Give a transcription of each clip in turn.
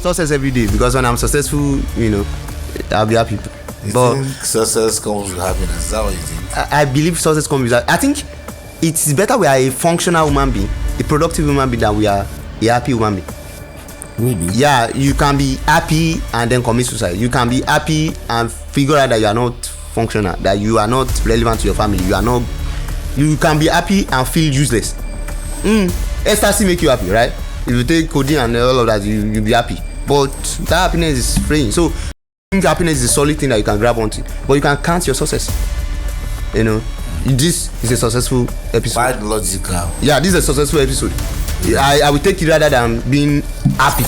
success every day because when I'm successful, I'll be happy. You think success comes with happiness? Is that what you think? I believe success comes with that. I think it's better we are a functional human being, a productive human being, than we are a happy human being. Really? Yeah, you can be happy and then commit suicide. You can be happy and figure out that you are not functional, that you are not relevant to your family. You can be happy and feel useless. Ecstasy make you happy, right? If you take codeine and all of that, you'll be happy. But that happiness is fraying. So I think happiness is a solid thing that you can grab onto. But you can count your success. This is a successful episode. Quite logical. Yeah, this is a successful episode. I will take it rather than being happy.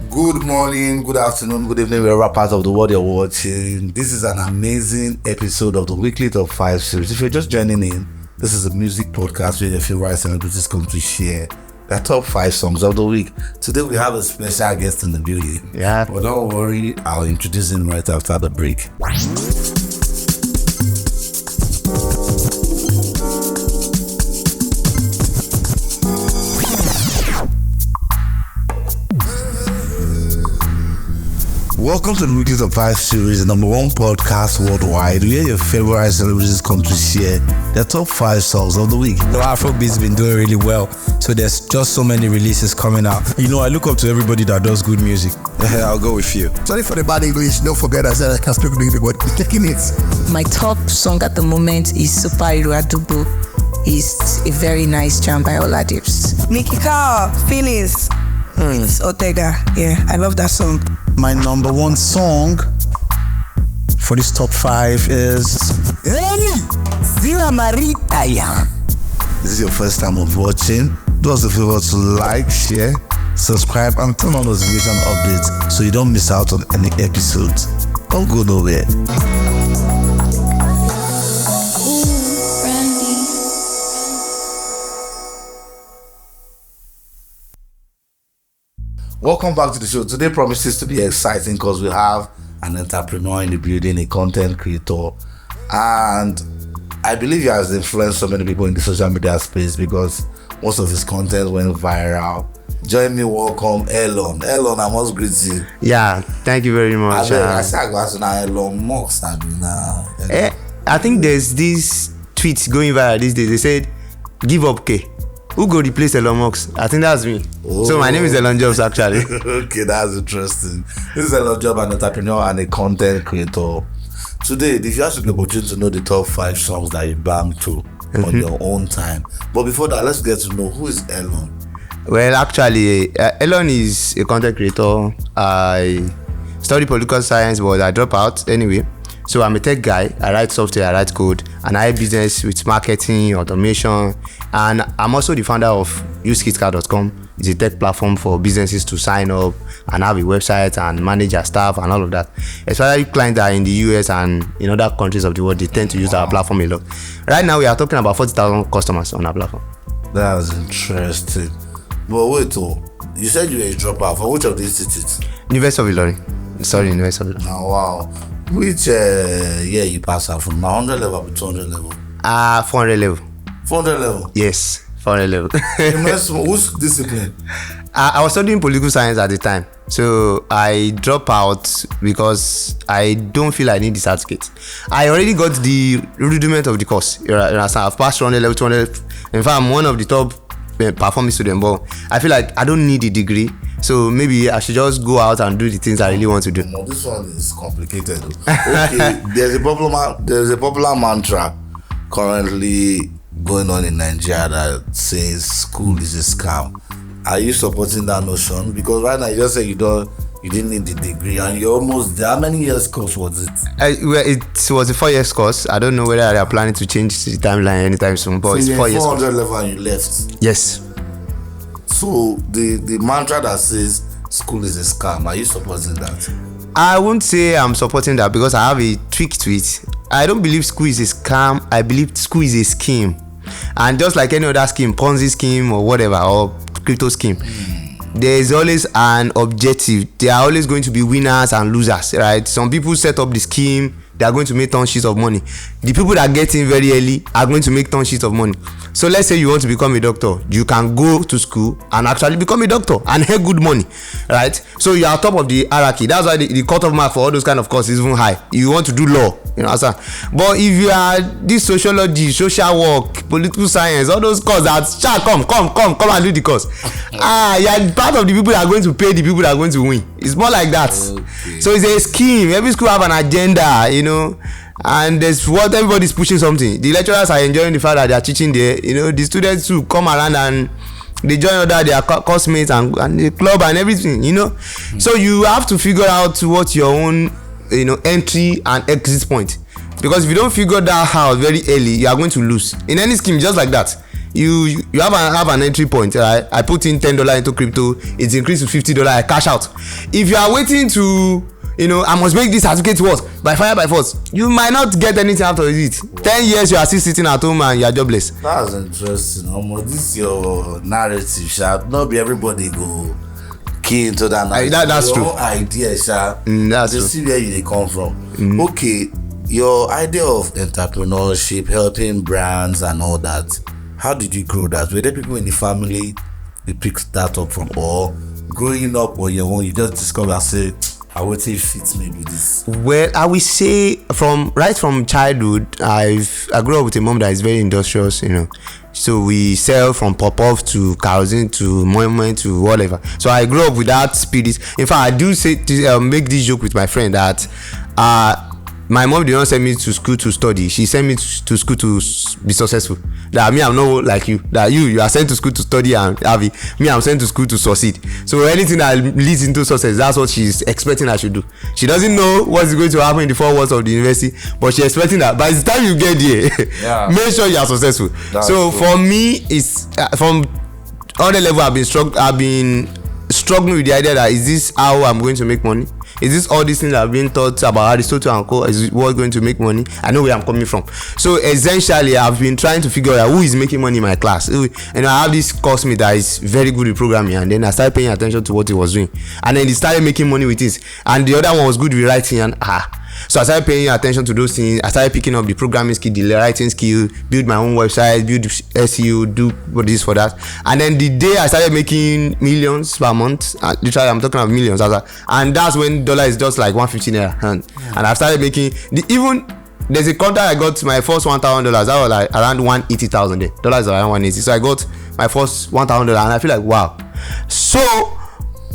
Good morning, good afternoon, good evening, wherever part of the world you're watching. This is an amazing episode of the Weekly Top 5 series. If you're just joining in, this is a music podcast where your favorite celebrities come to share their top 5 songs of the week. Today we have a special guest in the building. Yeah. But don't worry, I'll introduce him right after the break. Welcome to the Weekly Top 5 series, the number one podcast worldwide where your favorite celebrities come to share their top 5 songs of the week. Afrobeat's been doing really well, so there's just so many releases coming out. I look up to everybody that does good music. I'll go with you. Sorry for the bad English, don't forget I said I can speak English, but taking it. My top song at the moment is Superhero Adubo. It's a very nice jam by Oladips. Nikki Carr, Feelings. It's Ortega. Yeah, I love that song. My number one song for this top 5 is Zila Marita. This is your first time of watching. Do us a favor to like, share, subscribe, and turn on notification updates so you don't miss out on any episodes. Don't go nowhere. Welcome back to the show. Today promises to be exciting because we have an entrepreneur in the building, a content creator, and I believe he has influenced so many people in the social media space because most of his content went viral. Join me, welcome Elon. Elon, I must greet you. Yeah, thank you very much. I Elon Musk. I think there's this tweet going viral these days. They said, "Give up, K." Who go replace Elon Musk? I think that's me. Oh. So my name is Elon Jobs, actually. Okay, that's interesting. This is Elon Jobs, an entrepreneur and a content creator. Today, if you have the opportunity to know the top 5 songs that you bang to on your own time. But before that, let's get to know who is Elon. Well, actually, Elon is a content creator. I studied political science, but I dropped out anyway. So I'm a tech guy. I write software, I write code, and I have business with marketing, automation, and I'm also the founder of usekitcar.com. It's a tech platform for businesses to sign up and have a website and manage their staff and all of that. Especially clients that are in the US and in other countries of the world, they tend to use our platform a lot. Right now, we are talking about 40,000 customers on our platform. That was interesting. But wait, you said you were a dropout. For which of these institutes? University of Elon. University of Elon. Oh, wow. Which year you pass out from? 100 level to 200 level? 400 level. 400 level? Yes, 400 level. Whose discipline? I was studying political science at the time. So I dropped out because I don't feel I need the certificate. I already got the rudiment of the course. You understand? I've passed 100 level, 200. In fact, I'm one of the top performing students, but I feel like I don't need a degree. So maybe I should just go out and do the things I really want to do. No, this one is complicated. Okay, there's a popular mantra currently going on in Nigeria that says school is a scam. Are you supporting that notion? Because right now you just say you didn't need the degree and you're almost there. How many years course was it? Well, it was a 4 years course. I don't know whether they are planning to change the timeline anytime soon, but so it's 4 years. 400 level and you left. Yes. So the mantra that says school is a scam, are you supporting that? I won't say I'm supporting that because I have a tweak to it. I don't believe school is a scam. I believe school is a scheme. And just like any other scheme, Ponzi scheme or whatever, or crypto scheme, there is always an objective. There are always going to be winners and losers, right? Some people set up the scheme they are going to make ton sheets of money. The people that get in very early are going to make ton sheets of money. So let's say you want to become a doctor, you can go to school and actually become a doctor and earn good money, right? So you are top of the hierarchy. That's why the cutoff mark for all those kind of courses is even high. You want to do law, you know, but if you are this sociology, social work, political science, all those courses that come and do the course. You are part of the people that are going to pay the people that are going to win. It's more like that. Okay. So it's a scheme. Every school have an agenda, you know, and there's what everybody's pushing something. The lecturers are enjoying the fact that they are teaching there. You know, the students too come around and they join other their classmates and the club and everything, you know. So you have to figure out what your own, you know, entry and exit point, because if you don't figure that out very early, you are going to lose in any scheme. Just like that, you have an entry point, right? I put in $10 into crypto, it's increased to $50, I cash out. If you are waiting to, you know, I must make this certificate work by fire by force, you might not get anything after it. 10 years you are still sitting at home and you are jobless. That's interesting. This your narrative, shall not be everybody go key into that narrative. That's your true. Own idea, shall that's true. See where you come from. Okay, your idea of entrepreneurship, helping brands and all that, how did you grow that? Were there people in the family you picked that up from, or growing up on your own, you just discovered and say, I would say fits maybe this? Well, I will say from childhood, I grew up with a mom that is very industrious, you know. So we sell from pop-off to kerosene to moimoi to whatever. So I grew up with that spirit. In fact, I do say make this joke with my friend that my mom did not send me to school to study. She sent me to school to be successful. That me, I'm not like you. That you are sent to school to study and have it. Me, I'm sent to school to succeed. So anything that leads into success, that's what she's expecting I should do. She doesn't know what's going to happen in the 4 walls of the university, but she's expecting that by the time you get there, make sure you are successful. That's so cool. For me, it's from other level, I've been struggling with the idea that is this how I'm going to make money? Is this all these things that have been taught about Aristotle and co? Is what going to make money? I know where I'm coming from. So essentially, I've been trying to figure out who is making money in my class. And I have this classmate that is very good at programming, and then I started paying attention to what he was doing, and then he started making money with it. And the other one was good with writing, and so I started paying attention to those things. I started picking up the programming skill, the writing skill, build my own website, build SEO, do for this, for that. And then the day I started making millions per month, literally I'm talking about millions, and that's when dollar is just like 150 naira. And I started making there's a contract I got my first $1,000. That was like around 180,000 there. Dollars around 180. So I got my first $1,000, and I feel like wow. So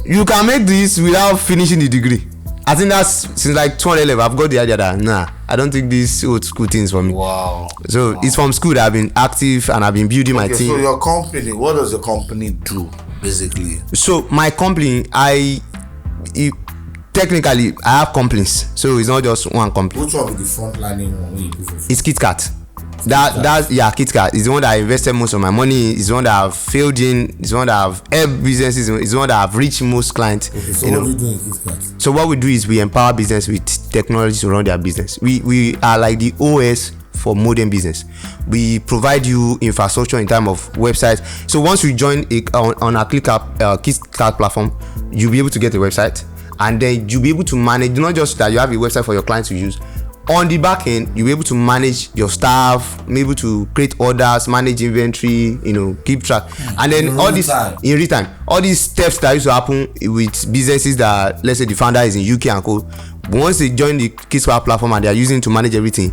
you can make this without finishing the degree. I think that's since like 2011. I've got the idea that I don't think these old school things for me. Wow. So it's from school that I've been active and I've been building my team. So your company, what does your company do basically? So my company, technically I have companies. So it's not just one company. Which one is the frontlining one you do for? It's KitKat. KitKat is the one that I invested most of my money. It's the one that I've failed in. It's the one that I've helped businesses. It's the one that I've reached most clients. Okay, so what do you do in KitKat? So what we do is we empower business with technology to run their business. We are like the OS for modern business. We provide you infrastructure in terms of websites. So once you join on our KitKat platform, you'll be able to get a website, and then you'll be able to manage. Not just that you have a website for your clients to use. On the back end, you'll be able to manage your staff, be able to create orders, manage inventory, keep track. And then all this in real time, all these steps that used to happen with businesses that, let's say the founder is in UK and co. Once they join the KitKat platform and they are using to manage everything,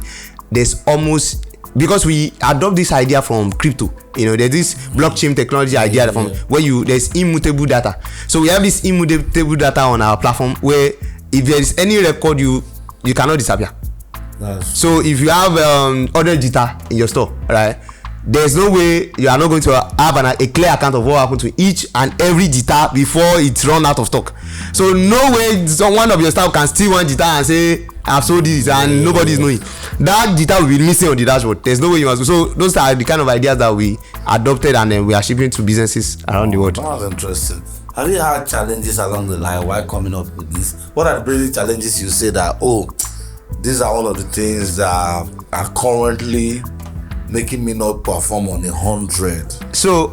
there's almost, because we adopt this idea from crypto, there's this blockchain technology idea from where there's immutable data. So we have this immutable data on our platform where if there is any record, you cannot disappear. So if you have other data in your store, right, there's no way you are not going to have a clear account of what happened to each and every data before it's run out of stock. So no way one of your staff can steal one data and say I've sold this and nobody is knowing. That data will be missing on the dashboard. There's no way you must. So those are the kind of ideas that we adopted and then we are shipping to businesses around the world. That's interesting. Have you had challenges along the line while coming up with this? What are the basic challenges you say that these are one of the things that are currently making me not perform on 100? So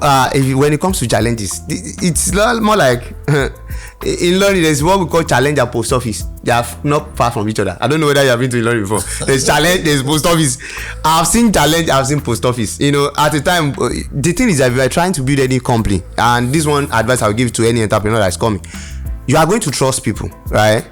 when it comes to challenges, it's more like in London there's what we call challenge and post office. They are not far from each other. I don't know whether you have been to London before. There's challenge, there's post office. I've seen challenge, I've seen post office. You know, at the time, the thing is that if you are trying to build any company, and this one advice I'll give to any entrepreneur that's coming, you are going to trust people, right?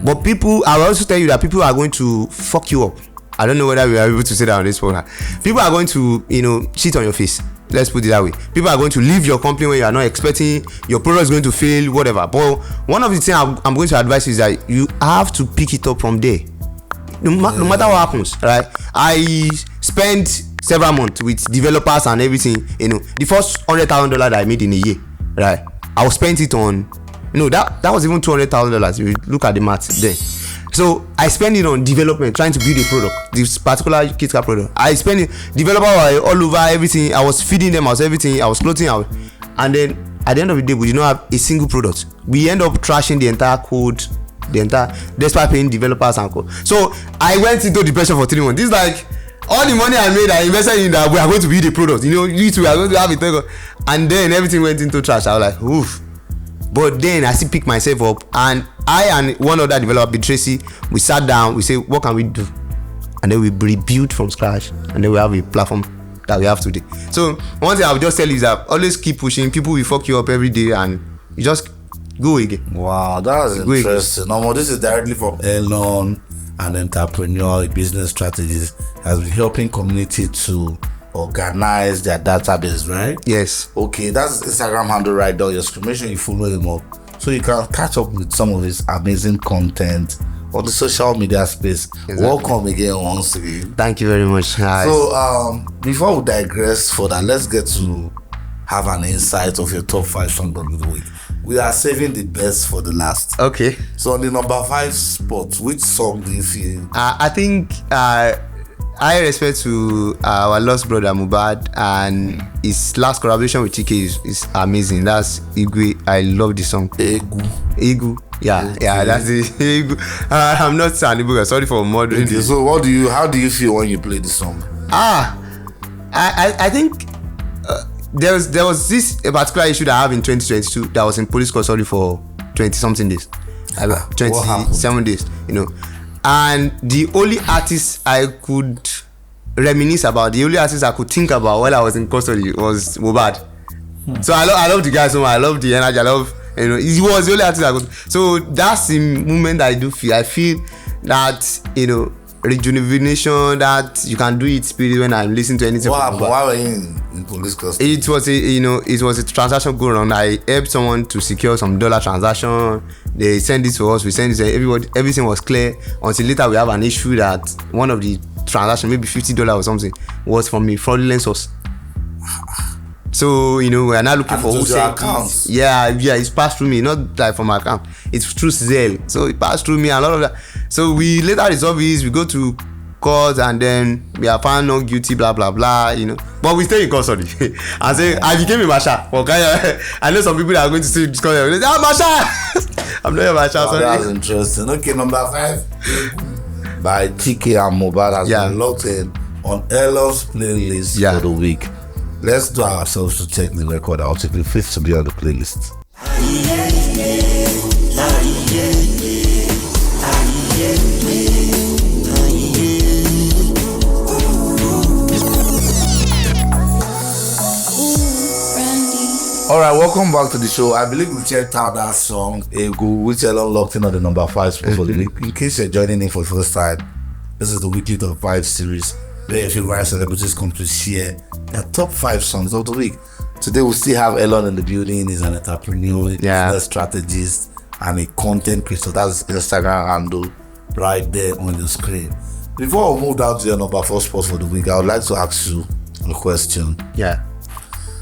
But people, I will also tell you that people are going to fuck you up. I don't know whether we are able to say that on this program. People are going to, cheat on your face. Let's put it that way. People are going to leave your company when you are not expecting. Your product is going to fail, whatever. But one of the things I'm going to advise is that you have to pick it up from there. No matter what happens, right? I spent several months with developers and everything. The first $100,000 that I made in a year, right? I will spend it on. That was even $200,000 if you look at the math then. So I spend it on development, trying to build a product, this particular KitKat product. I spend it, developer were all over everything. I was feeding them, I was everything, I was floating out. And then at the end of the day, we did not have a single product. We end up trashing the entire code, despite paying developers and code. So I went into depression for 3 months. This is like all the money I made, I invested in that we are going to build a product. You two are going to have it. And then everything went into trash. I was like, oof. But then I still pick myself up, and I and one other developer, Tracy, we sat down, we say, what can we do? And then we rebuild from scratch, and then we have a platform that we have today. So one thing I would just tell you is that always keep pushing. People will fuck you up every day, and you just go again. Wow, that's interesting. This is directly from Elon, an entrepreneur, a business strategist, has been helping community to organize their database, right? Yes. Okay, that's Instagram handle right there. Your screen, make sure you follow him up so you can catch up with some of his amazing content on the social media space. Exactly. Welcome again once again. Thank you very much. Hi. So before we digress further, let's get to have an insight of your top 5 songs of the week. We are saving the best for the last. Okay. So on the number 5 spot, which song do you feel? I think I respect to our lost brother Mubad, and his last collaboration with TK is amazing. That's Igwe. I love the song. Egu. Yeah, okay. Yeah, that's it. Egu. I'm not Sanibuga. Sorry for murdering. Okay, so how do you feel when you play the song? I think there was this particular issue that I have in 2022 that was in police custody for 20-something days. 27 days, And the only artist I could reminisce about, the only artist I could think about while I was in custody was Mubad. So I love the guy so much. I love the energy. I love, he was the only artist I could. So that's the moment I do feel. I feel that, rejuvenation, that you can do it spirit when I'm listening to anything. Why were you in police custody? It was a transaction going on. I helped someone to secure some dollar transaction. They send it to us. We send it to everybody. Everything was clear until later we have an issue that one of the transactions, maybe $50 or something, was from a fraudulent source. So we are now looking for who sent it. Yeah, it's passed through me, not like from my account. It's through Zelle. So it passed through me and a lot of that. So we later resolve this. We go to court and then we are found not guilty, blah blah blah. But we stay in custody. I say I became a Masha. Okay, I know some people that are going to see this call. Masha. I'm not a Masha. Sorry. That's interesting. Okay, number 5 by TK and Mubad has been locked in on Elon's playlist for the week. Let's do ourselves to check the record out. Take the 5th to be on the playlist. All right, welcome back to the show. I believe we checked out that song, Egu, which Elon locked in on the number 5 spot for the week. In case you're joining in for the first time, this is the weekly top 5 series where your favorite celebrities come to share their top 5 songs of the week. Today we still have Elon in the building. He's an entrepreneur, a strategist, and a content creator. That's his Instagram handle right there on the screen. Before we move down to your number 4 spot for the week, I would like to ask you a question. Yeah.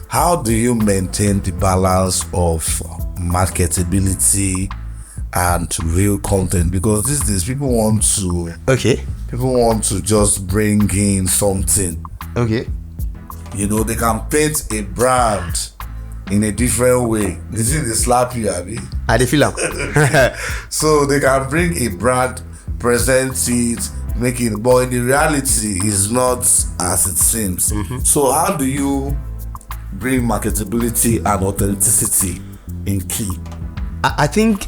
How do you maintain the balance of marketability and real content? Because these days people want to just bring in something. Okay. They can paint a brand in a different way. They slap you, Abi. I feel them. So they can bring a brand, present it, making, but in the reality, it's not as it seems. So how do you bring marketability and authenticity in key? I think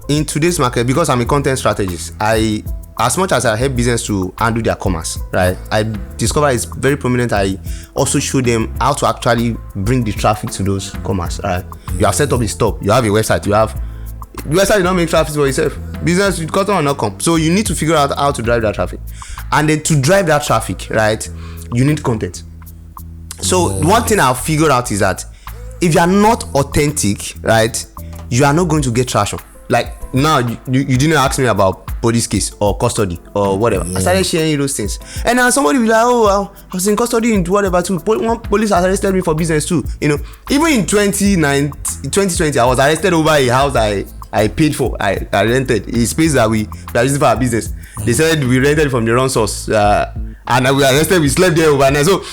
in today's market, because I'm a content strategist, as much as I help business to handle their commerce, right, I discover it's very prominent. I also show them how to actually bring the traffic to those commerce, right? You have set up a store, you have a website, the website will not make traffic for yourself. Business with customer will not come. So you need to figure out how to drive that traffic. And then to drive that traffic, right, you need content. So one thing I've figured out is that if you are not authentic, right, you are not going to get traction. Like now, you didn't ask me about police case or custody or whatever. I started sharing those things, and now somebody will be like, oh, well, I was in custody in whatever too. One police has arrested me for business too. You know, even in 2020, I was arrested over a house I paid for. I rented a space that we are using for our business. They said we rented it from the wrong source, and we were arrested. We slept there overnight. So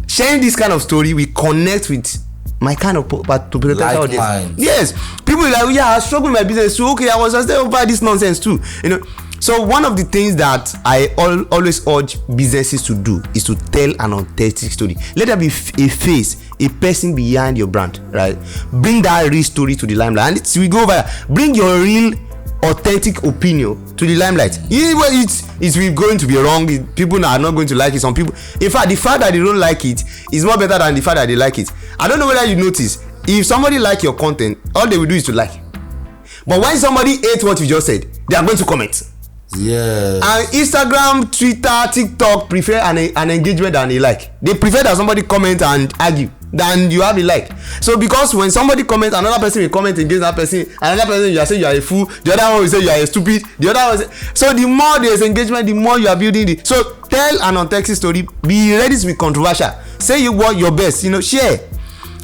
sharing this kind of story, we connect with my kind of potential audience. Yes, people are like, yeah, I struggle with my business too. Okay, I was arrested over this nonsense too. You know, so one of the things that I always urge businesses to do is to tell an authentic story. Let there be a face, a person behind your brand, right? Bring that real story to the limelight, and we go over. Bring your real, authentic opinion to the limelight. It's going to be wrong. People are not going to like it. Some people, in fact, the fact that they don't like it is more better than the fact that they like it. I don't know whether you notice, if somebody like your content, all they will do is to like. But when somebody hates what you just said, they are going to comment. Yeah. And Instagram, Twitter, TikTok prefer an engagement than a like. They prefer that somebody comment and argue than you have a like. So because when somebody comments, another person will comment against that person, another person you are saying you are a fool, the other one will say you are a stupid, the other one will say, so the more there is engagement, the more you are building it. So tell an authentic story, be ready to be controversial, say you want your best, you know, share.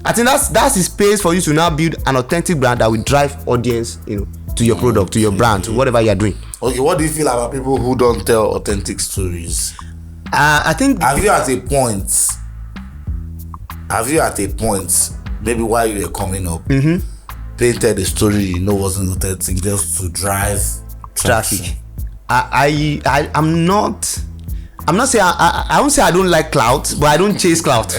I think that's the space for you to now build an authentic brand that will drive audience, you know, to your product, to your brand, to whatever you are doing. Okay, what do you feel about people who don't tell authentic stories? I think. Have you at a point, maybe while you were coming up, painted a story you know wasn't authentic just to drive traffic? I'm not saying I won't say I don't like clout, but I don't chase clout.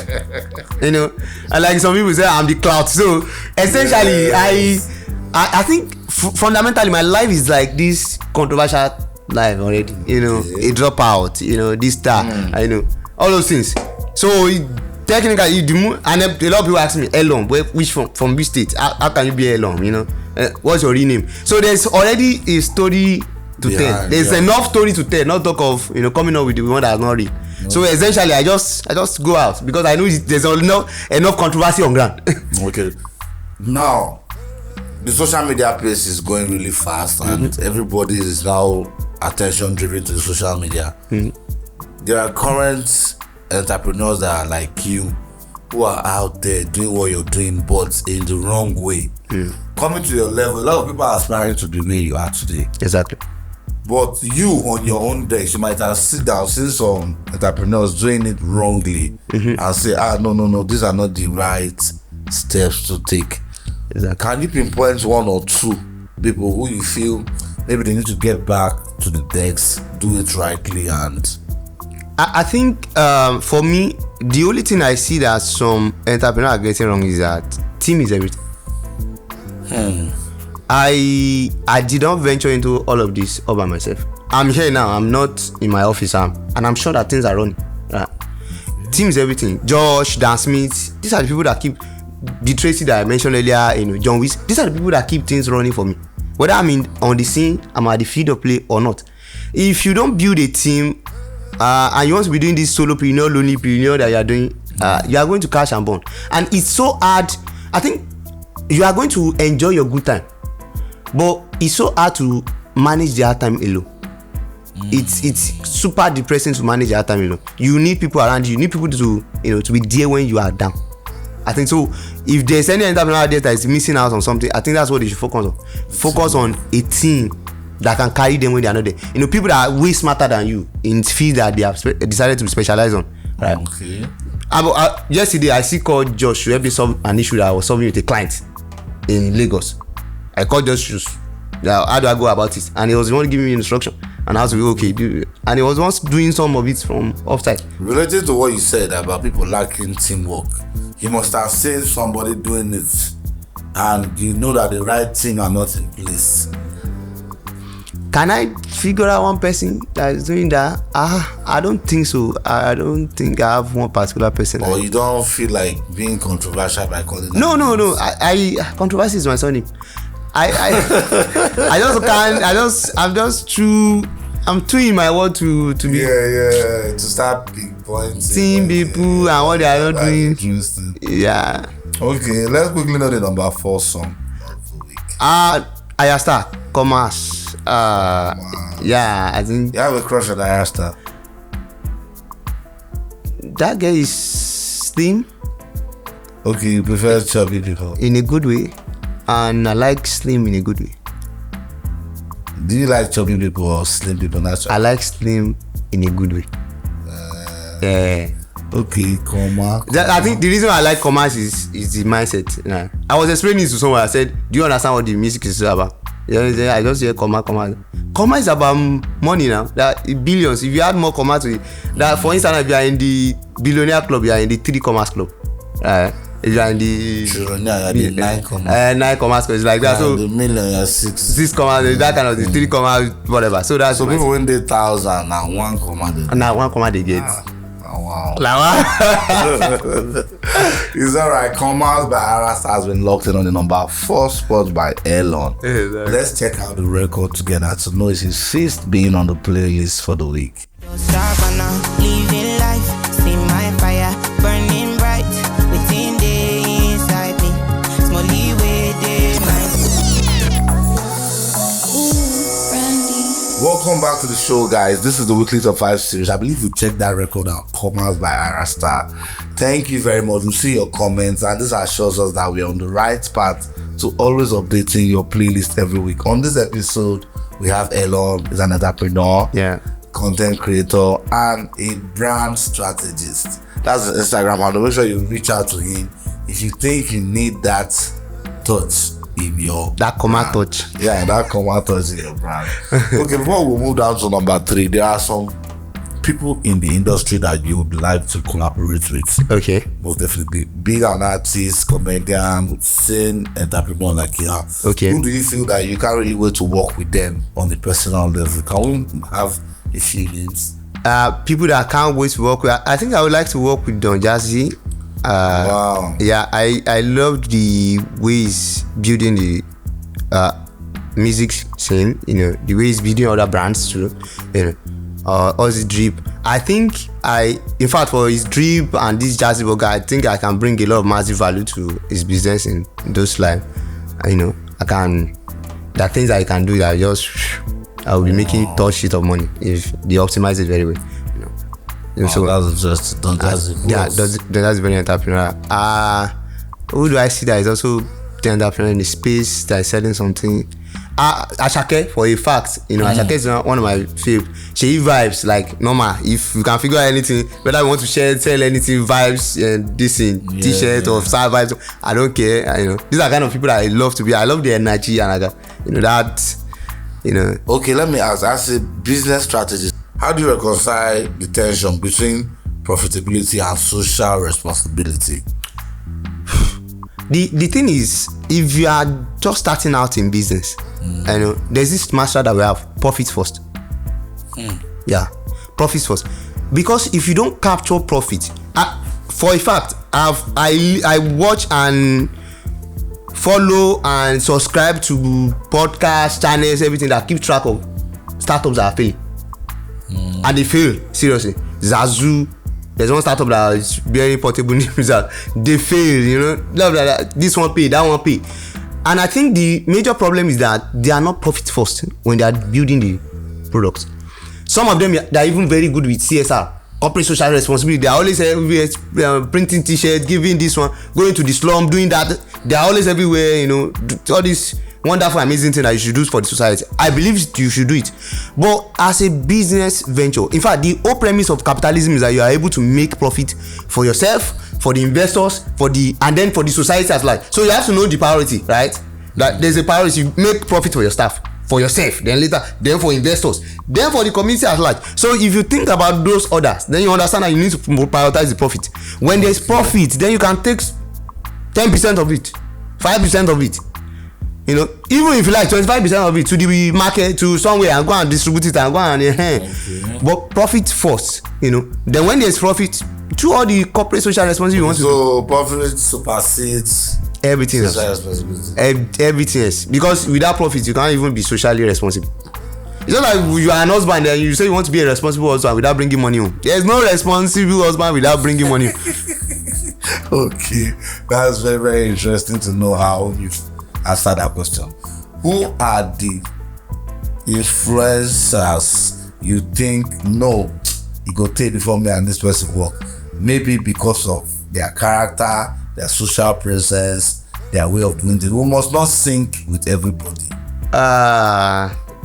You know, and like some people say I'm the clout. So essentially, I think fundamentally my life is like this controversial life already. You know, a dropout. You know, this star. You know, all those things. So technically, and a lot of people ask me, Elon, which from which state? How can you be Elon? You know, what's your real name? So there's already a story to tell. There's enough story to tell. Not talk of, you know, coming up with the one that's not real. No. So essentially, I just go out because I know there's enough controversy on ground. Okay. Now, the social media place is going really fast, and everybody is now attention driven to the social media. There are current entrepreneurs that are like you, who are out there doing what you're doing, but in the wrong way. Coming to your level, a lot of people are aspiring to be where you are today. Exactly. But you, on your own deck, you might have sit down, seen some entrepreneurs doing it wrongly, and say, no, these are not the right steps to take. Exactly. Can you pinpoint one or two people who you feel maybe they need to get back to the decks, do it rightly? And I think for me, the only thing I see that some entrepreneurs are getting wrong is that team is everything. I did not venture into all of this all by myself. I'm here now. I'm not in my office, and I'm sure that things are running. Team is everything. Josh, Dan Smith, these are the people that keep the Tracy that I mentioned earlier. You know, John Wiss. These are the people that keep things running for me. Whether I'm on the scene, I'm at the field of play or not. If you don't build a team, and you want to be doing this solopreneur, lonelypreneur that you are doing, you are going to crash and burn. And it's so hard. I think you are going to enjoy your good time, but it's so hard to manage the hard time alone. It's super depressing to manage the hard time alone. You need people around you. You need people to be there when you are down. I think so. If there's any entrepreneur out there that is missing out on something, I think that's what they should focus on. Focus on a team that can carry them when they are not there. You know, people that are way smarter than you in fields that they have decided to specialize on. Right. Okay. Yesterday, I called Josh to help me solve an issue that I was solving with a client in Lagos. I called Josh. How do I go about it? And he was the one giving me instruction. and I was like, okay, and he was once doing some of it from offside. Related to what you said about people lacking teamwork, you must have seen somebody doing it and you know that the right team are not in place. Can I figure out one person that is doing that? I don't think so. I don't think I have one particular person. Or you don't feel like being controversial by calling them? No. I controversy is my surname. I just can't. I'm too in my world to be. Yeah. To start big points. Seeing people and what they are not doing. Interesting. Yeah. Okay, let's quickly know the number 4 song of the week. Ayasta, Commerce. Yeah, I think. You have a crush on Ayasta? That girl is slim. Okay, you prefer chubby people. In a good way. And I like slim in a good way. Do you like chubby people or slim people naturally? I like slim in a good way. Yeah. Okay, I think the reason I like commerce is the mindset. Yeah. I was explaining it to someone. I said, do you understand what the music is about? I just hear commerce. Commerce is about money now. That billions. If you add more commerce to it, that for instance, if you are in the billionaire club, you are in the 3 commerce club. If you are in the 9 commerce. 9 commerce club, it's like that. So the million, 6 commerce, that kind of the 3 commerce, whatever. So that's people win the 1,000 and 1 commerce. And now 1 commerce they get. Wow. Like It's alright. Commerce by Arasta has been locked in on the number 4 spot by Elon. Let's check out the record together to know it's his 5th being on the playlist for the week. Living life, see my fire burning bright within the inside me. Smally way Welcome back to the show, guys. This is the weekly top 5 series. I believe you checked that record out, Commerce by Arasta. Thank you very much. We see your comments, and this assures us that we're on the right path to always updating your playlist every week. On this episode, we have Elon, he's an entrepreneur, content creator, and a brand strategist. That's the Instagram handle. Make sure you reach out to him if you think you need that touch in your that commerce touch. Yeah, that commerce touch in your brand. Okay, before we move down to number 3, there are some people in the industry that you would like to collaborate with. Okay. Most definitely. Being an artist, comedian, scene entrepreneur like you are. Okay. Who do you feel that you can't really wait to work with them on the personal level? Can we have a few names? People that I can't wait to work with. I think I would like to work with Don Jazzy. Wow. Yeah, I love the way he's building the music scene, the way he's building other brands too, all his drip. I think in fact for his drip and this Jazzy burger, I think I can bring a lot of massive value to his business in those life. There are things that I can do that I will be making touch shit of money if they optimize it very well. So that's just Don Jazzy. Yeah, that's very entrepreneurial. Who do I see that is also the entrepreneur in the space that is selling something? Ashake, for a fact, Ashake is one of my favorite. She vibes like normal. If you can figure out anything, whether you want to sell anything, vibes and this in t-shirt or side vibes, I don't care. These are kind of people that I love to be. I love the energy and that. Okay, let me ask. As a business strategist, how do you reconcile the tension between profitability and social responsibility? The thing is, if you are just starting out in business, there's this mantra that we have: profit first. Yeah, profit first. Because if you don't capture profit, for a fact, I watch and follow and subscribe to podcast channels, everything that keep track of startups that are failing. And they fail, seriously. Zazu, there's one startup that is very portable news that they fail, blah, blah, blah. This one pay, that one pay. And I think the major problem is that they are not profit first when they are building the products. Some of them, they are even very good with CSR, corporate social responsibility. They are always everywhere, printing t-shirts, giving this one, going to the slum, doing that. They are always everywhere, all this wonderful, amazing thing that you should do for the society. I believe you should do it. But as a business venture, in fact, the whole premise of capitalism is that you are able to make profit for yourself, for the investors, and then for the society as well. So you have to know the priority, right? That there's a priority. You make profit for your staff. for yourself, then later, then for investors, then for the community at large. So if you think about those others, then you understand that you need to prioritize the profit. When there's profit, then you can take 10% of it, 5% of it. You know, even if you like 25% of it to the market, to somewhere, and go and distribute it and go and but profit first, you know. Then when there's profit, to all the corporate social responsibility you want so profit supersedes everything else. social responsibility. Everything else, because without profit you can't even be socially responsible. It's not like you are an husband and you say you want to be a responsible husband without bringing money home. There's no responsible husband without bringing money home. Okay, that's very, very interesting to know how you answer that question. Who are the influencers you think it go take before me and this person work? Maybe because of their character, their social presence, their way of doing it. We must not sync with everybody.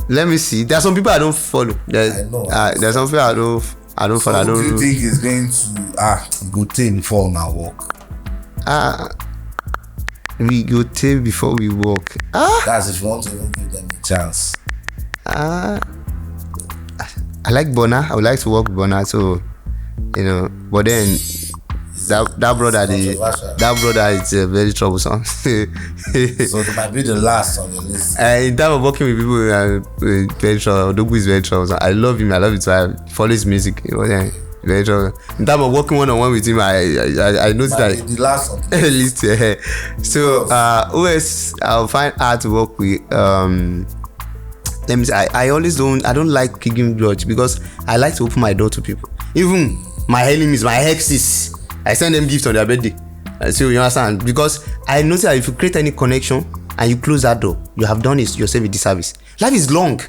Let me see. There are some people I don't follow. There's some people I don't follow. So who do you think is going to go take before my work? We go take before we walk. That's if you want to even give them a chance. I like Bona. I would like to work with Bona, so you know. But then that brother is very troublesome. So it might be the last on your list. In terms of working with people, very troublesome. Odogu is very troublesome. I love him. I love it. So I follow his music. You know, very troublesome. In terms of working one-on-one with him, I noticed that the last on the list. So who else I'll find hard to work with? Let me say, I don't like kicking grudge, because I like to open my door to people. Even my enemies, my exes, I send them gifts on their birthday. So you understand? Because I notice that if you create any connection and you close that door, you have done it yourself a disservice. Life is long.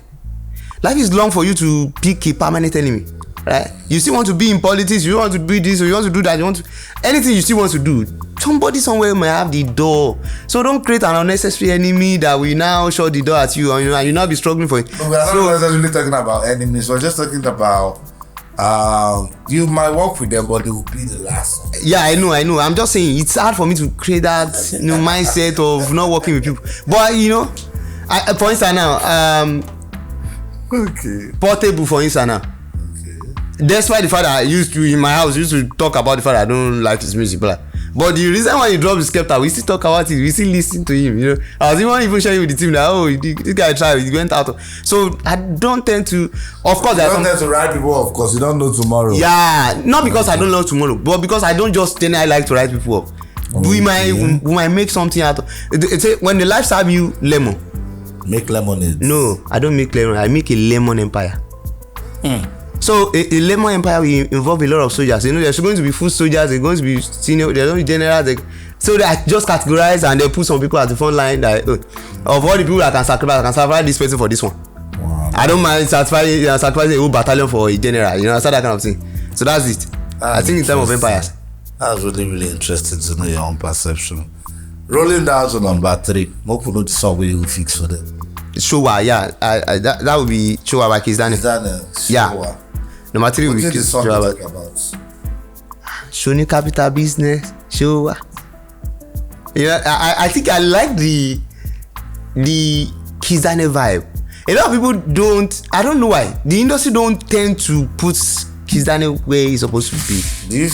Life is long for you to pick a permanent enemy. Right? You still want to be in politics, you want to do this, or you want to do that, you want to anything you still want to do. Somebody somewhere may have the door. So don't create an unnecessary enemy that will now shut the door at you, and you now be struggling for it. No, we are not necessarily talking about enemies. We're just talking about you might work with them, but they will be the last one. Yeah, I know. I'm just saying it's hard for me to create that mindset of not working with people. But for instance now, Portable for instance now. Despite the fact that I used to talk about the fact that I don't like his music, but the reason why he dropped his Skepta, we still talk about it, we still listen to him, you know. I was even sharing with the team that this guy tried, he went out. So I don't tend to, of course, you don't tend to write people off because you don't know tomorrow. Yeah, not because I don't know tomorrow, but because I don't just generally like to write people off. We might make something out of it. When the life serve you lemon, make lemonade. No, I don't make lemon. I make a lemon empire. So a lemon empire will involve a lot of soldiers. You know, there's going to be foot soldiers, there's going to be senior, there's going to be generals. So they just categorize and they put some people at the front line that of all the people that I can sacrifice this person for this one. Wow. I don't mind sacrificing a whole battalion for a general. You know, that kind of thing. So that's it. I think in terms of empires. That's really, really interesting to know your own perception. Rolling down to number 3. More people know the song we will fix for them. Showa, yeah. That would be Showa by Kizdane. Yeah. Number 3 we the song talk about? Shoni Capital Business, Showa. Yeah, I think I like the Kizdane vibe. A lot of people I don't know why. The industry don't tend to put Kizdane where he's supposed to be. Do you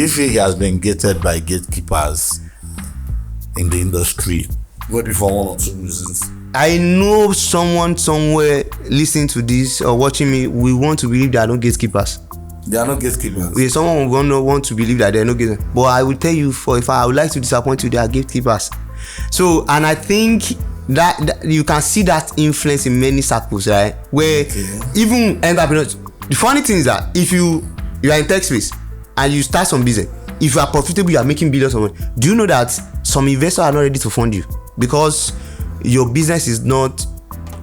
feel he has been gated by gatekeepers in the industry? Maybe for one or two reasons. I know someone somewhere listening to this or watching me, we want to believe there are no gatekeepers. There are no gatekeepers. Someone will want to believe that there are no gatekeepers. But I will tell you, I would like to disappoint you, there are gatekeepers. So, and I think that you can see that influence in many circles, right? Where even entrepreneurs, the funny thing is that if you are in tech space and you start some business, if you are profitable, you are making billions of money. Do you know that some investors are not ready to fund you because your business is not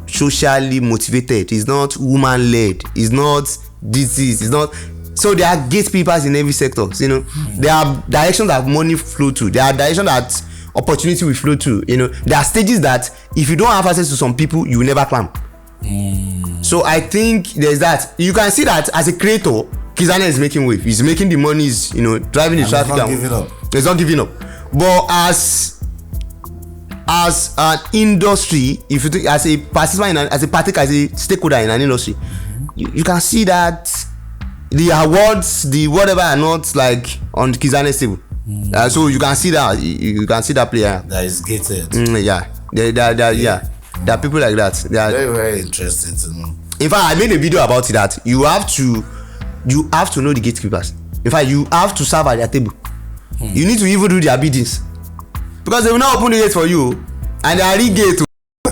socially motivated, it's not woman led, it's not disease, it's not. So there are gatekeepers in every sector. You know, there are directions that money flow to. There are directions that opportunity will flow to. You know, there are stages that if you don't have access to some people, you will never climb. So I think there's that. You can see that as a creator, Kizdane is making wave. He's making the money. Driving the traffic down. He's not giving up. He's not giving up. But as as an industry, if you think as a participant, as a partaker, as a stakeholder in an industry, you can see that the awards, the whatever are not like on Kizane's table. So you can see that you can see that player that is gated. Yeah, there are people like that. They are very, very interesting to know. In fact, I made a video about it that you have to know the gatekeepers. In fact, you have to serve at their table. You need to even do their biddings, because they will not open the gate for you, and they are re-gate.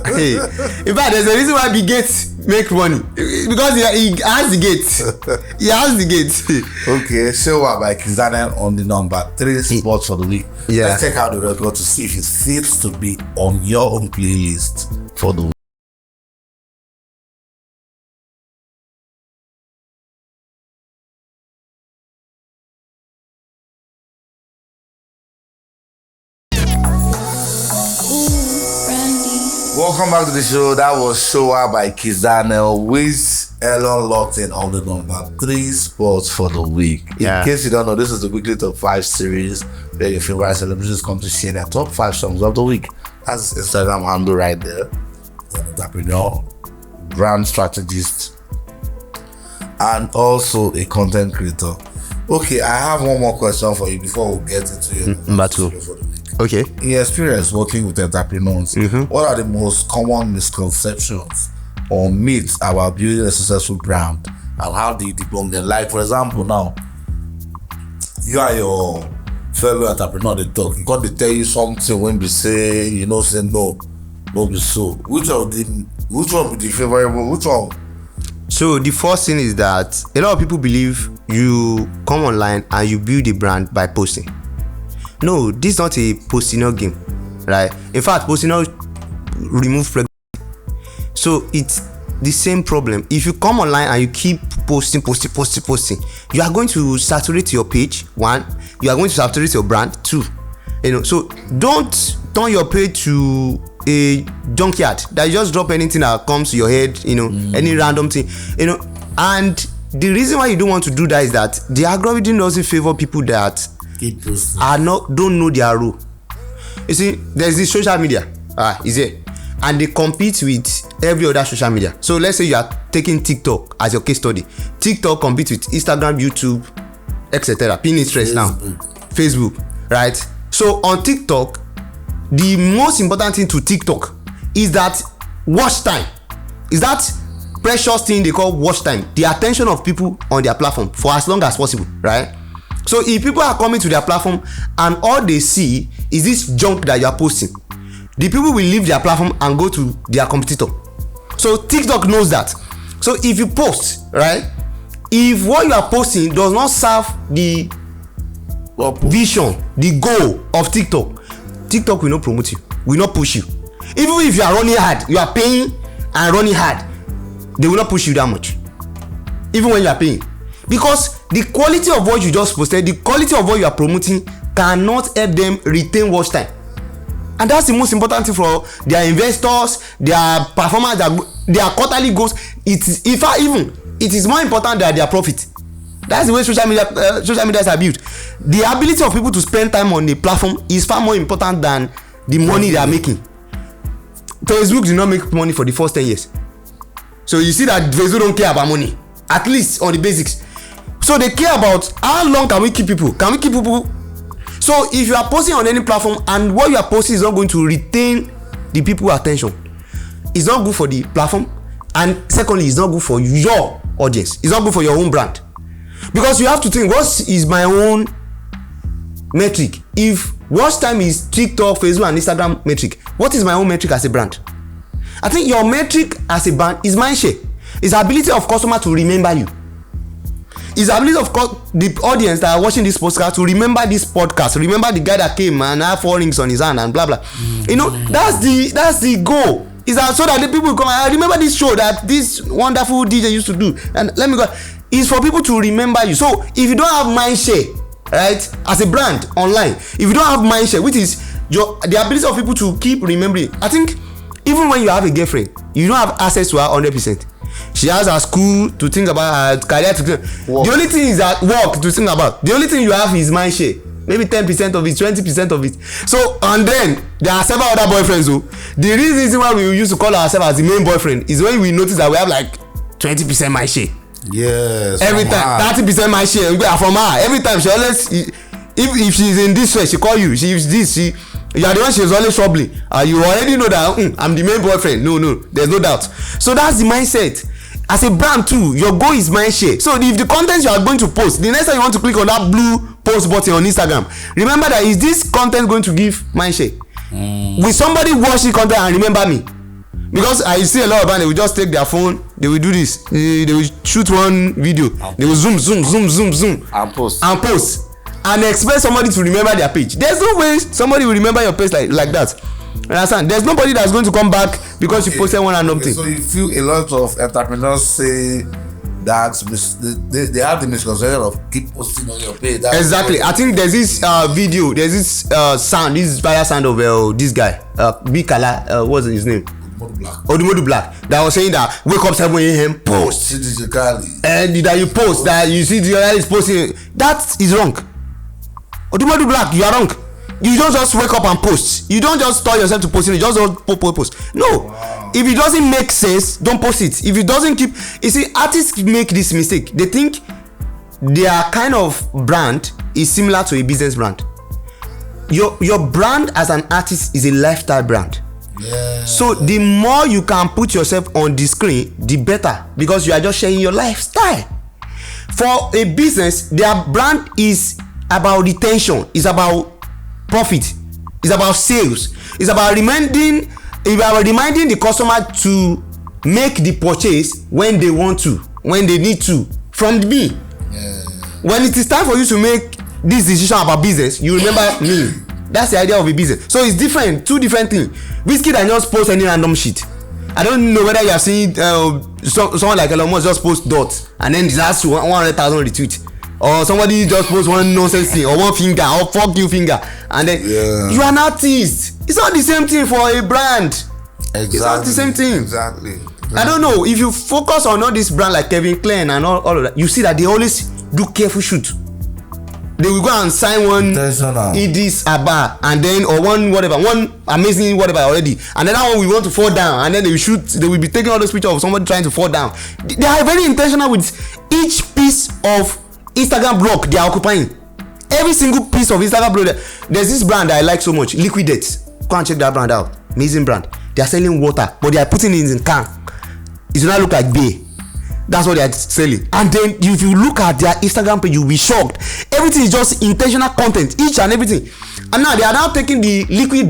Hey, in fact, there's a reason why big gates make money, because he has the gate. He has the gate. Okay, so by Kizane on the number 3 sports for the week. Yeah. Let's check out the record to see if it fits to be on your own playlist for the week. Welcome back to the show. That was Showa by Kizane with Elon locked in on the number 3 sports for the week. Yeah. In case you don't know, this is the weekly top 5 series where your favorite celebrities come to share their top 5 songs of the week. That's Instagram handle right there. Entrepreneur, brand strategist, and also a content creator. Okay, I have one more question for you before we get into your Number 2. for the week. Okay. In your experience working with entrepreneurs, what are the most common misconceptions or myths about building a successful brand, and how do you debunk them? Like, for example, now you are your fellow entrepreneur, they talk because they tell you something when they say, say no be so. Which one would be favorable? Which one? So the first thing is that a lot of people believe you come online and you build a brand by posting. No, this is not a posting game, right? In fact, posting remove pregnancy. So it's the same problem. If you come online and you keep posting, you are going to saturate your page. 1, you are going to saturate your brand. 2, so don't turn your page to a junkyard that you just drop anything that comes to your head, any random thing, and the reason why you don't want to do that is that the algorithm doesn't favor people that don't know their role. You see, there's this social media is it, and they compete with every other social media. So let's say you are taking TikTok as your case study. TikTok competes with Instagram, YouTube, etc. Pinterest now, Facebook, right? So on TikTok, the most important thing to TikTok is that watch time. Is that precious thing they call watch time, the attention of people on their platform for as long as possible, right? So if people are coming to their platform and all they see is this junk that you are posting, the people will leave their platform and go to their competitor. So TikTok knows that. So if you post, right, if what you are posting does not serve the vision, the goal of TikTok will not promote you, will not push you. Even if you are running hard, you are paying and running hard, they will not push you that much, even when you are paying, because the quality of what you just posted, the quality of what you are promoting cannot help them retain watch time. And that's the most important thing for their investors, their performance, their quarterly goals. It is more important than their profit. That's the way social media are built. The ability of people to spend time on the platform is far more important than the money they are making. Facebook did not make money for the first 10 years. So you see that Facebook don't care about money, at least on the basics. So they care about how long can we keep people? So if you are posting on any platform and what you are posting is not going to retain the people's attention, it's not good for the platform, and secondly, it's not good for your audience. It's not good for your own brand. Because you have to think, what is my own metric? If watch time is TikTok, Facebook, and Instagram metric, what is my own metric as a brand? I think your metric as a brand is mindshare. It's the ability of customer to remember you. It's the ability of the audience that are watching this podcast to remember this podcast, remember the guy that came and had 4 rings on his hand and blah blah. That's the goal. Is that so that the people come, I remember this show that this wonderful DJ used to do, and let me go. It's for people to remember you. So if you don't have mindshare, right, as a brand online, if you don't have mindshare, which is the ability of people to keep remembering, I think even when you have a girlfriend, you don't have access to her 100%. She has her school to think about, her career to think. The only thing is that work to think about. The only thing you have is mindshare. maybe 10% of it, 20% of it. So and then there are several other boyfriends. So the reason why we used to call ourselves as the main boyfriend is when we notice that we have like 20% my share. Yes. Every time 30% my share from her. Every time she always, if she's in this way, she call you. She's this. You are the one she's always troubling. You already know that I'm the main boyfriend. No, there's no doubt. So that's the mindset. As a brand too, your goal is mind share. So if the content you are going to post, the next time you want to click on that blue post button on Instagram, remember that is this content going to give mind share? Will somebody watch the content and remember me? Because I see a lot of brands, they will just take their phone, they will do this, they will shoot one video, they will zoom and post and expect somebody to remember their page. There's no way somebody will remember your page like that. Understand? There's nobody that's going to come back because you posted one random thing. So you feel a lot of entrepreneurs say that they have the misconception of keep posting on your page. That's exactly. I think there's this video, there's this sound, this fire sound of this guy, Big Kala, what's his name? Odumodu Black. That was saying that wake up 7 a.m. post. And that you post, that you see the other is posting. That is wrong. Odumodu Black, you are wrong. You don't just wake up and post. You don't just tell yourself to post it. You just don't post. No. Wow. If it doesn't make sense, don't post it. If it doesn't keep... You see, artists make this mistake. They think their kind of brand is similar to a business brand. Your brand as an artist is a lifestyle brand. Yeah. So the more you can put yourself on the screen, the better. Because you are just sharing your lifestyle. For a business, their brand is about retention. It's about profit. It's about sales. It's about reminding the customer to make the purchase when they want to, when they need to, from me. Yeah. When it is time for you to make this decision about business, you remember me. That's the idea of a business. So it's different, two different things. Whiskey that just post any random shit. I don't know whether you have seen someone like Elon just post dots and then that's 100,000 retweet. Or somebody just post one nonsense thing or one finger or fuck you finger and then you are an artist. It's not the same thing for a brand. Exactly. It's not the same thing. Exactly. I don't know, if you focus on all this brand like Kevin Klein and all of that, you see that they always do careful shoot. They will go and sign one Idris Abba and then or one amazing whatever already, and then that one we want to fall down, and then they will be taking all those pictures of somebody trying to fall down. They are very intentional with each piece of Instagram block they are occupying. Every single piece of Instagram block. There's this brand that I like so much, Liquidate. Go and check that brand out. Amazing brand. They are selling water, but they are putting it in can. It does not look like beer. That's what they are selling. And then if you look at their Instagram page, you'll be shocked. Everything is just intentional content, each and everything. And now they are now taking the Liquidate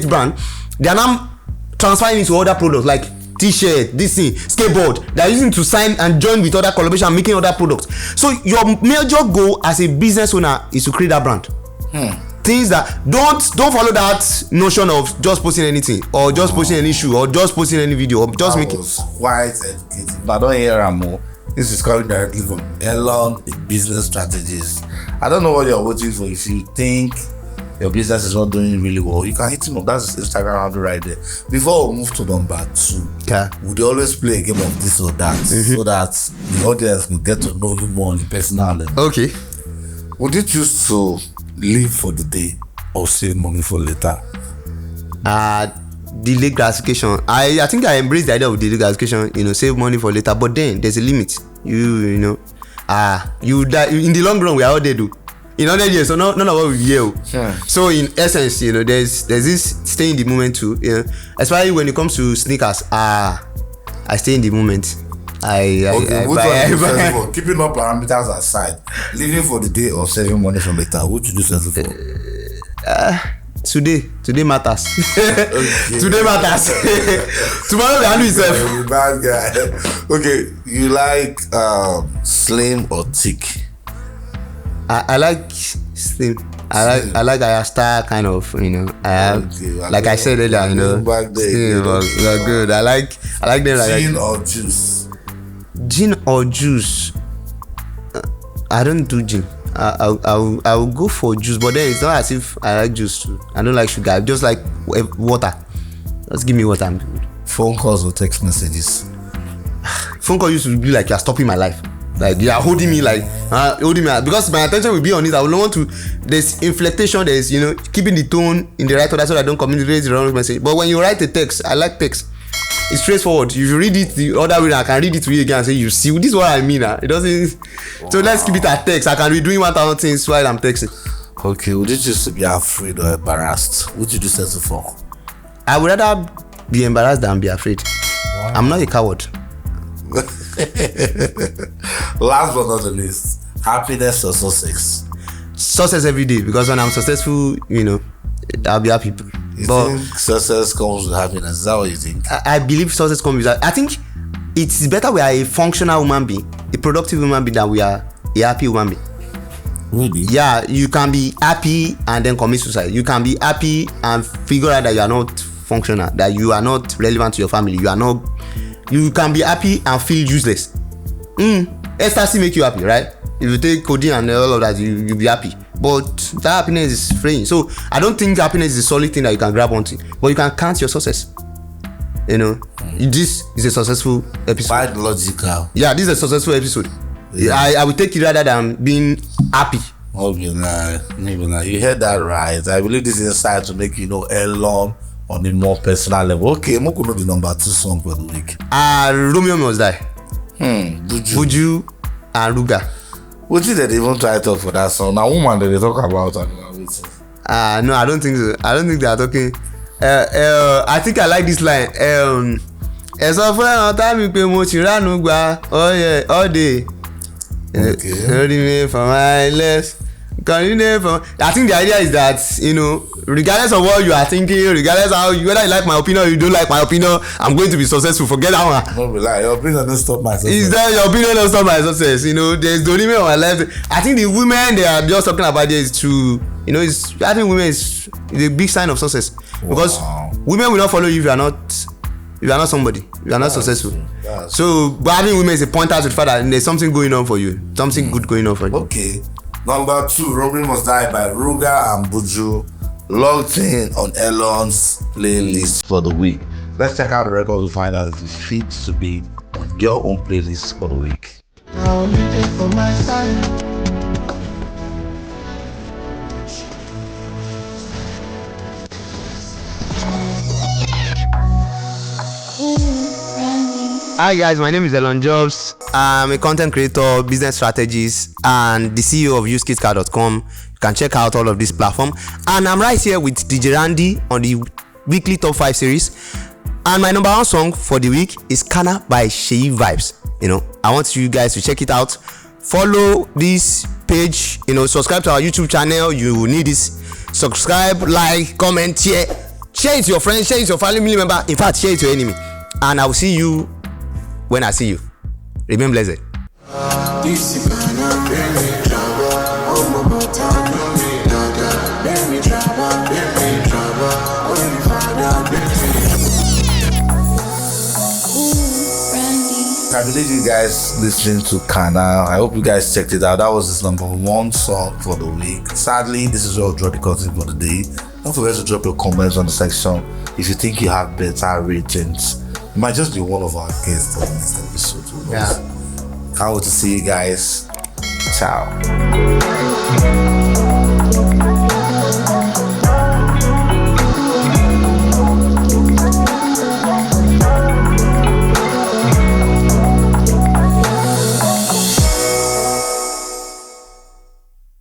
brand. They are now transferring it to other products like t-shirt, this thing, skateboard. They are using to sign and join with other collaboration and making other products. So your major goal as a business owner is to create that brand. Things that don't follow that notion of just posting anything or just posting any shoe or just posting any video or just making quite educated. But I don't hear more. This is coming directly from Elon, a business strategist. I don't know what you're waiting for. If you think your business is not doing really well, you can hit him up. That's his Instagram handle right there. Before we move to number 2, would you always play a game of this or that so that the audience will get to know you more on the personal level? Okay. Would you choose to live for the day or save money for later? Delayed gratification. I think I embrace the idea of delayed gratification, save money for later, but then there's a limit. You die in the long run. We are all dead in 100 years, so none of us will be here. So in essence, there's this stay in the moment too, especially when it comes to sneakers. I stay in the moment. Keeping up parameters aside, living for the day or saving money from later, what would you settle for? Today matters. Okay. Today matters. Tomorrow we handle yourself. Bad guy. Okay, you like slim or thick? I like slim. I like a star kind of, like I said earlier, back there, slim, good. I like them like gin or juice. Gin or juice? I don't do gin. I will go for juice, but then it's not as if I like juice too. I don't like sugar. I just like water. Just give me water. I'm good. Phone calls or text messages? Phone call used to be like you're stopping my life. Like you are holding me like because my attention will be on it. I will not want to. There's inflection. There's keeping the tone in the right order so that I don't communicate the wrong message. But when you write a text, I like text. It's straightforward. You read it the other way. I can read it to you again and say, you see, this is what I mean. It doesn't. Wow. So let's keep it at text. I can be doing 1,000 things while I'm texting. Okay, would you choose to be afraid or embarrassed? What would you settle for? I would rather be embarrassed than be afraid. Wow. I'm not a coward. Last but not the least, happiness or success? Success every day, because when I'm successful, I'll be happy. You think success comes with happiness? Is that what you think? I believe success comes with that. I think it's better we are a functional human being, a productive human being, than we are a happy human being. Really? Yeah, you can be happy and then commit suicide. You can be happy and figure out that you are not functional, that you are not relevant to your family. You can be happy and feel useless. Ecstasy make you happy, right? If you take codeine and all of that, you'll be happy. But that happiness is fraying. So I don't think happiness is a solid thing that you can grab onto. But you can count your success. This is a successful episode. Quite logical. Yeah, this is a successful episode. Yeah. I will take it rather than being happy. You heard that right. I believe this insight to make Elon on a more personal level. Okay, I'm going to the number 2 song for the week. Romeo Must Die. Buju and Ruga. What did they even try to talk for that song? Now, woman that they talk about. No, I don't think so. I don't think they are talking. I think I like this line. Ẹ̀sọ́ fún ẹ̀ràn tábì pé mo ti ránu gba all day. Holding me for my left. I think the idea is that, regardless of what you are thinking, regardless of whether you like my opinion or you don't like my opinion, I'm going to be successful. Forget that one. Don't be like, your opinion don't stop my success. Is that your opinion don't stop my success? There's the limit of my life. I think the women they are just talking about this to, I think women is a big sign of success. Because women will not follow you if you are not somebody. You are not successful. So, but having women is a pointer to the fact that there's something going on for you. Something good going on for you. Okay. Number 2, Romeo Must Die by Ruga and Buju, logged in on Elon's playlist for the week. Let's check out the record to find out if it fits to be on your own playlist for the week. Hi guys, my name is Elon Jobs. I'm a content creator, business strategist, and the CEO of usekitcar.com. You can check out all of this platform. And I'm right here with DJ Randy on the weekly top 5 series. And my number 1 song for the week is Kana by Sheyi Vibes. I want you guys to check it out. Follow this page, subscribe to our YouTube channel. You will need this. Subscribe, like, comment, share. Share it to your friends, share it to your family member. In fact, share it to your enemy. And I will see you when I see you. Remain blessed. I believe you guys listening to Kana. I hope you guys checked it out. That was his number 1 song for the week. Sadly, this is all drop the content for the day. Don't forget to drop your comments on the section if you think you have better ratings. You might just be one of our guests for the next episode. Yeah. Can't wait to see you guys. Ciao.